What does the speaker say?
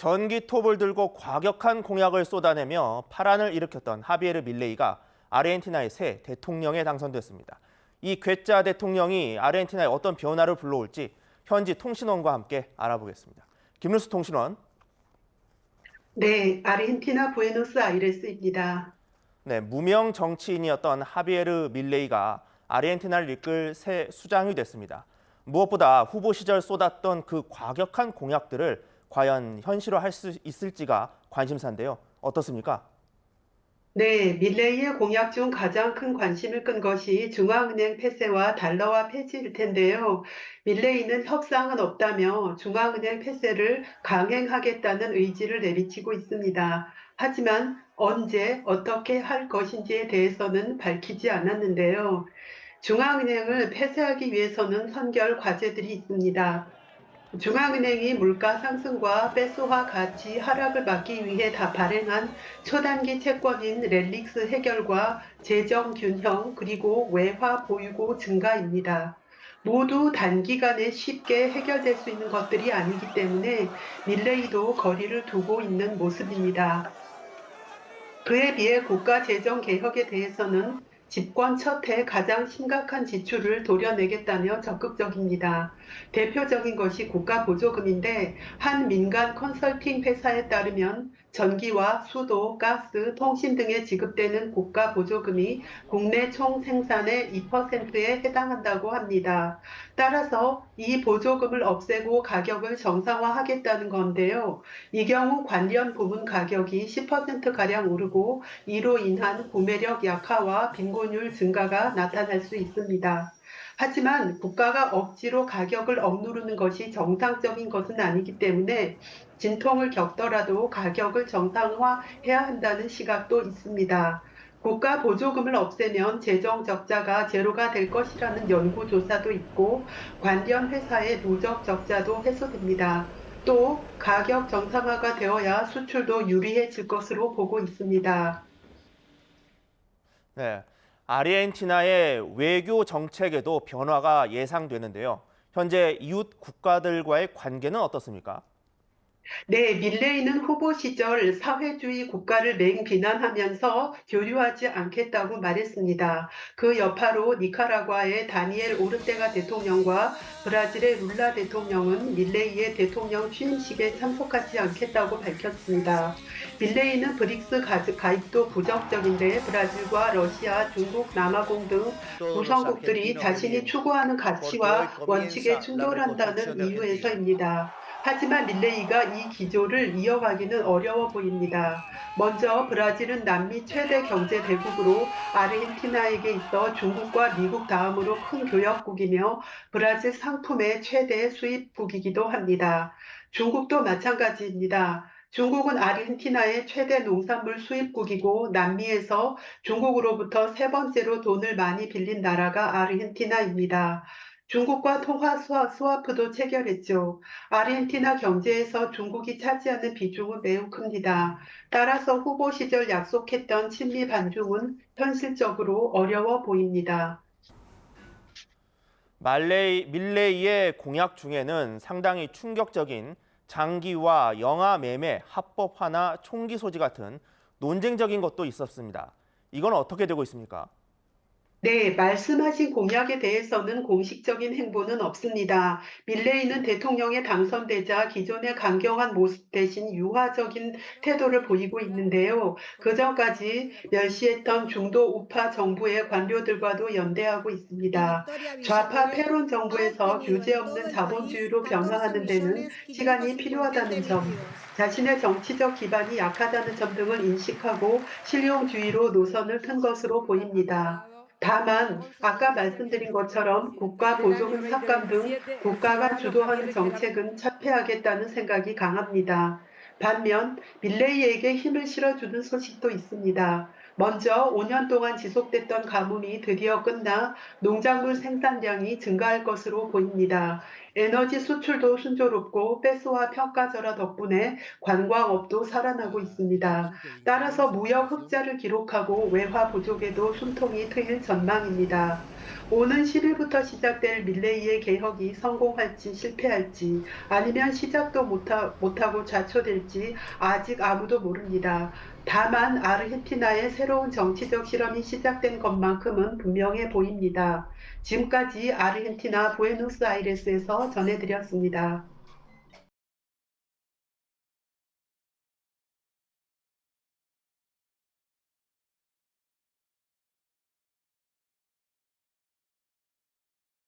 전기톱을 들고 과격한 공약을 쏟아내며 파란을 일으켰던 하비에르 밀레이가 아르헨티나의 새 대통령에 당선됐습니다. 이 괴짜 대통령이 아르헨티나에 어떤 변화를 불러올지 현지 통신원과 함께 알아보겠습니다. 김루스 통신원. 네, 아르헨티나 부에노스아이레스입니다. 네, 무명 정치인이었던 하비에르 밀레이가 아르헨티나를 이끌 새 수장이 됐습니다. 무엇보다 후보 시절 쏟았던 그 과격한 공약들을 과연 현실화할 수 있을지가 관심사인데요. 어떻습니까? 네, 밀레이의 공약 중 가장 큰 관심을 끈 것이 중앙은행 폐쇄와 달러화 폐지일 텐데요. 밀레이는 협상은 없다며 중앙은행 폐쇄를 강행하겠다는 의지를 내비치고 있습니다. 하지만 언제 어떻게 할 것인지에 대해서는 밝히지 않았는데요. 중앙은행을 폐쇄하기 위해서는 선결 과제들이 있습니다. 중앙은행이 물가 상승과 페소화 가치 하락을 막기 위해 다 발행한 초단기 채권인 렐릭스 해결과 재정 균형 그리고 외화 보유고 증가입니다. 모두 단기간에 쉽게 해결될 수 있는 것들이 아니기 때문에 밀레이도 거리를 두고 있는 모습입니다. 그에 비해 국가 재정 개혁에 대해서는 집권 첫 해 가장 심각한 지출을 도려내겠다며 적극적입니다. 대표적인 것이 국가 보조금인데 한 민간 컨설팅 회사에 따르면 전기와 수도, 가스, 통신 등에 지급되는 국가 보조금이 국내 총 생산의 2%에 해당한다고 합니다. 따라서 이 보조금을 없애고 가격을 정상화하겠다는 건데요. 이 경우 관련 부문 가격이 10%가량 오르고 이로 인한 구매력 약화와 빈곤율 증가가 나타날 수 있습니다. 하지만 국가가 억지로 가격을 억누르는 것이 정상적인 것은 아니기 때문에 진통을 겪더라도 가격을 정상화해야 한다는 시각도 있습니다. 국가 보조금을 없애면 재정 적자가 제로가 될 것이라는 연구조사도 있고 관련 회사의 누적 적자도 해소됩니다. 또 가격 정상화가 되어야 수출도 유리해질 것으로 보고 있습니다. 네, 아르헨티나의 외교 정책에도 변화가 예상되는데요. 현재 이웃 국가들과의 관계는 어떻습니까? 네, 밀레이는 후보 시절 사회주의 국가를 맹비난하면서 교류하지 않겠다고 말했습니다. 그 여파로 니카라과의 다니엘 오르테가 대통령과 브라질의 룰라 대통령은 밀레이의 대통령 취임식에 참석하지 않겠다고 밝혔습니다. 밀레이는 브릭스 가입도 부정적인데 브라질과 러시아, 중국, 남아공 등 Todos los 구성국들이 argentinos muy 자신이 bien, 추구하는 porque hoy 가치와 원칙에 comienza la 충돌한다는 reconstrucción de Argentina. 이유에서입니다. 하지만 밀레이가 이 기조를 이어가기는 어려워 보입니다. 먼저 브라질은 남미 최대 경제 대국으로 아르헨티나에게 있어 중국과 미국 다음으로 큰 교역국이며 브라질 상품의 최대 수입국이기도 합니다. 중국도 마찬가지입니다. 중국은 아르헨티나의 최대 농산물 수입국이고 남미에서 중국으로부터 세 번째로 돈을 많이 빌린 나라가 아르헨티나입니다. 중국과 통화 스와프도 체결했죠. 아르헨티나 경제에서 중국이 차지하는 비중은 매우 큽니다. 따라서 후보 시절 약속했던 친미 반중은 현실적으로 어려워 보입니다. 밀레이의 공약 중에는 상당히 충격적인 장기와 영아 매매 합법화나 총기 소지 같은 논쟁적인 것도 있었습니다. 이건 어떻게 되고 있습니까? 네, 말씀하신 공약에 대해서는 공식적인 행보는 없습니다. 밀레이는 대통령에 당선되자 기존의 강경한 모습 대신 유화적인 태도를 보이고 있는데요. 그전까지 멸시했던 중도 우파 정부의 관료들과도 연대하고 Y 있습니다. Victoria 좌파 Villarruel 패론 ha 정부에서 obtenido 규제 en todo 없는 el país 자본주의로 14 변화하는 데는 millones 시간이 557 필요하다는 mil 점, votos. 자신의 정치적 기반이 약하다는 점 등을 인식하고 실용주의로 노선을 튼 것으로 보입니다. 다만 아까 말씀드린 것처럼 국가 Desde el año 보조금 삭감 등 2027, el 국가가 ciudadano 주도하는 Javier Gerardo. 정책은 철폐하겠다는 생각이 강합니다. 반면 밀레이에게 힘을 실어주는 소식도 있습니다. 먼저 5년 동안 지속됐던 가뭄이 드디어 끝나 농작물 생산량이 증가할 것으로 보입니다. 에너지 수출도 순조롭고 가스와 평가절하 덕분에 관광업도 살아나고 있습니다. 따라서 무역 흑자를 기록하고 외화 부족에도 숨통이 트일 전망입니다. 오는 10일부터 시작될 밀레이의 개혁이 성공할지 실패할지 아니면 시작도 못하고 좌초될지 아직 아무도 모릅니다. 다만 아르헨티나의 새로운 정치적 실험이 시작된 것만큼은 분명해 보입니다. 지금까지 아르헨티나 부에노스아이레스에서 전해드렸습니다.